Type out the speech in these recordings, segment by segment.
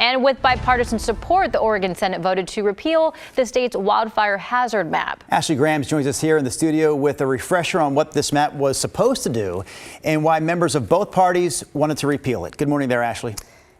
And with bipartisan support, the Oregon Senate voted to repeal the state's wildfire hazard map. Ashley Graham joins us here in the studio with a refresher on what this map was supposed to do and why members of both parties wanted to repeal it. Good morning there, Ashley.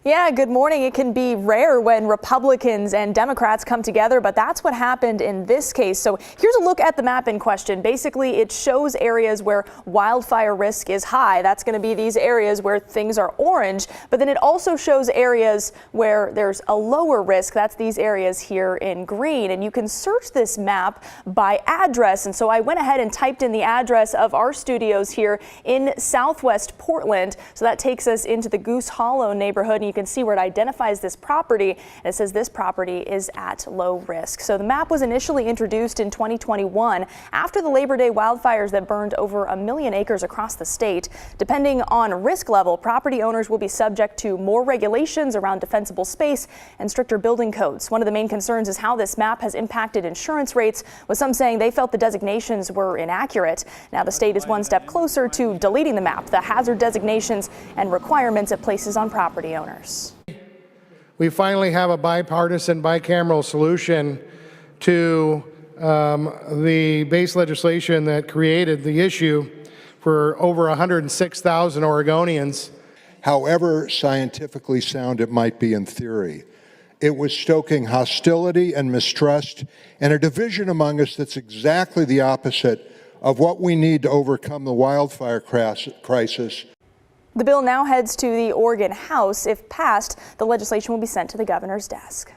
Yeah, good morning. It can be rare when Republicans and Democrats come together, but that's what happened in this case. So here's a look at the map in question. Basically, it shows areas where wildfire risk is high. That's going to be these areas where things are orange, but then it also shows areas where there's a lower risk. That's these areas here in green. And you can search this map by address. And so I went ahead and typed in the address of our studios here in Southwest Portland. So that takes us into the Goose Hollow neighborhood. And you can see where it identifies this property, and it says this property is at low risk. So the map was initially introduced in 2021 after the Labor Day wildfires that burned over 1 million acres across the state. Depending on risk level, property owners will be subject to more regulations around defensible space and stricter building codes. One of the main concerns is how this map has impacted insurance rates, with some saying they felt the designations were inaccurate. Now the state is one step closer to deleting the map, the hazard designations and requirements it places on property owners. We finally have a bipartisan, bicameral solution to the base legislation that created the issue for over 106,000 Oregonians. However scientifically sound it might be in theory, it was stoking hostility and mistrust and a division among us that's exactly the opposite of what we need to overcome the wildfire crisis. The bill now heads to the Oregon House. If passed, the legislation will be sent to the governor's desk.